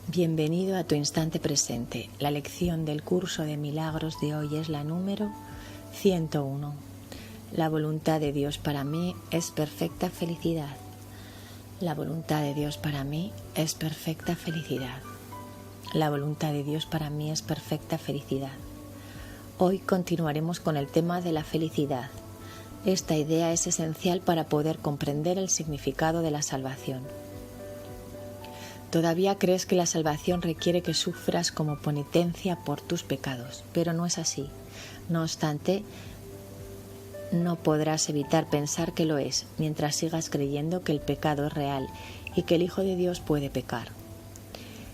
Bienvenido a tu instante presente. La lección del curso de milagros de hoy es la número 101. La voluntad de Dios para mí es perfecta felicidad. La voluntad de Dios para mí es perfecta felicidad. La voluntad de Dios para mí es perfecta felicidad. Hoy continuaremos con el tema de la felicidad. Esta idea es esencial para poder comprender el significado de la salvación. Todavía crees que la salvación requiere que sufras como penitencia por tus pecados, pero no es así. No obstante, no podrás evitar pensar que lo es, mientras sigas creyendo que el pecado es real y que el Hijo de Dios puede pecar.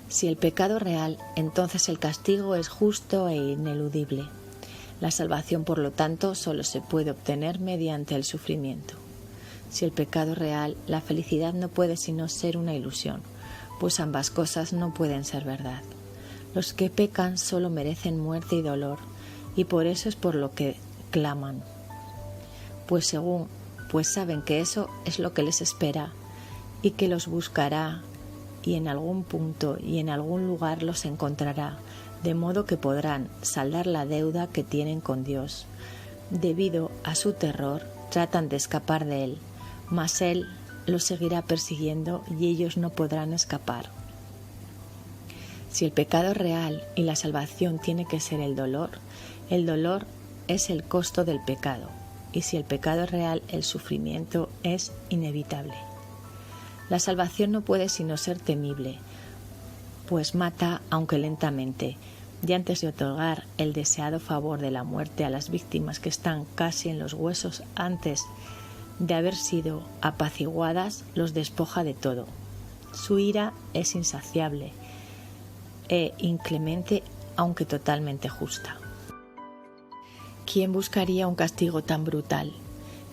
Si el pecado es real, entonces el castigo es justo e ineludible. La salvación, por lo tanto, solo se puede obtener mediante el sufrimiento. Si el pecado es real, la felicidad no puede sino ser una ilusión, pues ambas cosas no pueden ser verdad. Los que pecan solo merecen muerte y dolor, y por eso es por lo que claman. Pues saben que eso es lo que les espera y que los buscará y en algún punto y en algún lugar los encontrará, de modo que podrán saldar la deuda que tienen con Dios. Debido a su terror, tratan de escapar de él, mas él los seguirá persiguiendo y ellos no podrán escapar. Si el pecado es real y la salvación tiene que ser el dolor es el costo del pecado, y si el pecado es real, el sufrimiento es inevitable. La salvación no puede sino ser temible, pues mata aunque lentamente, y antes de otorgar el deseado favor de la muerte a las víctimas que están casi en los huesos antes de haber sido apaciguadas, los despoja de todo. Su ira es insaciable e inclemente, aunque totalmente justa. ¿Quién buscaría un castigo tan brutal?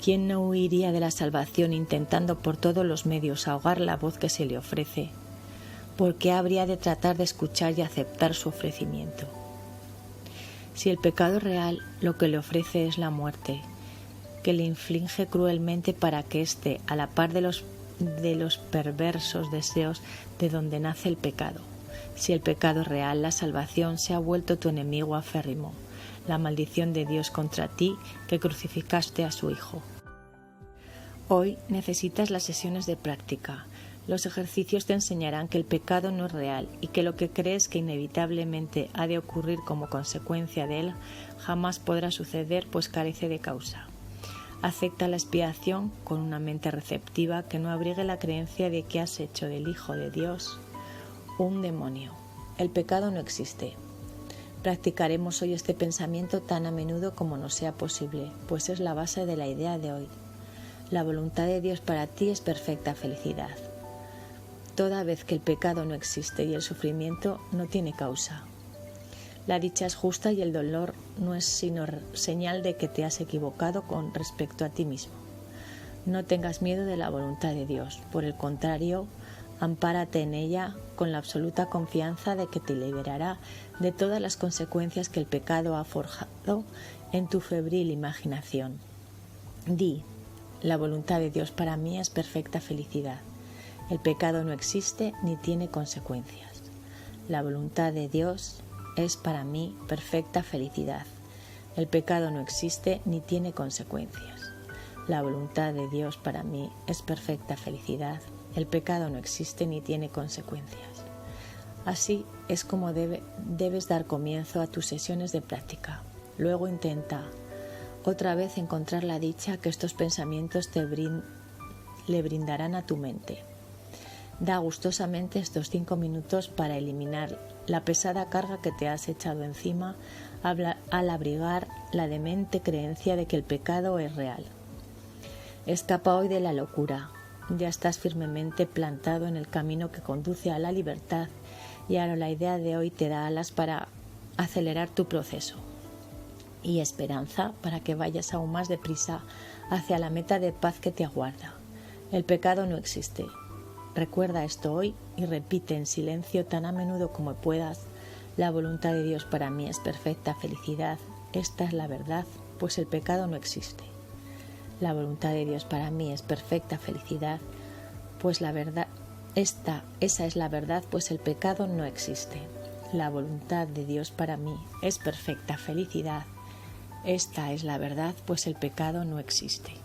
¿Quién no huiría de la salvación intentando por todos los medios ahogar la voz que se le ofrece? ¿Por qué habría de tratar de escuchar y aceptar su ofrecimiento? Si el pecado es real, lo que le ofrece es la muerte, que le inflige cruelmente para que esté a la par de los perversos deseos de donde nace el pecado. Si el pecado es real, la salvación se ha vuelto tu enemigo aférrimo, la maldición de Dios contra ti que crucificaste a su Hijo. Hoy necesitas las sesiones de práctica. Los ejercicios te enseñarán que el pecado no es real y que lo que crees que inevitablemente ha de ocurrir como consecuencia de él jamás podrá suceder, pues carece de causa. Acepta la expiación con una mente receptiva que no abrigue la creencia de que has hecho del Hijo de Dios un demonio. El pecado no existe. Practicaremos hoy este pensamiento tan a menudo como nos sea posible, pues es la base de la idea de hoy. La voluntad de Dios para ti es perfecta felicidad. Toda vez que el pecado no existe y el sufrimiento no tiene causa. La dicha es justa y el dolor no es sino señal de que te has equivocado con respecto a ti mismo. No tengas miedo de la voluntad de Dios, por el contrario, ampárate en ella con la absoluta confianza de que te liberará de todas las consecuencias que el pecado ha forjado en tu febril imaginación. Di, la voluntad de Dios para mí es perfecta felicidad. El pecado no existe ni tiene consecuencias. La voluntad de Dios es para mí perfecta felicidad. El pecado no existe ni tiene consecuencias. La voluntad de Dios para mí es perfecta felicidad. El pecado no existe ni tiene consecuencias. Así es como debes dar comienzo a tus sesiones de práctica. Luego intenta otra vez encontrar la dicha que estos pensamientos le brindarán a tu mente. Da gustosamente estos 5 minutos para eliminar la pesada carga que te has echado encima al abrigar la demente creencia de que el pecado es real. Escapa hoy de la locura. Ya estás firmemente plantado en el camino que conduce a la libertad y ahora la idea de hoy te da alas para acelerar tu proceso y esperanza para que vayas aún más deprisa hacia la meta de paz que te aguarda. El pecado no existe. Recuerda esto hoy y repite en silencio tan a menudo como puedas: la voluntad de Dios para mí es perfecta felicidad. Esta es la verdad, pues el pecado no existe. La voluntad de Dios para mí es perfecta felicidad, pues la verdad Esa es la verdad, pues el pecado no existe. La voluntad de Dios para mí es perfecta felicidad. Esta es la verdad, pues el pecado no existe.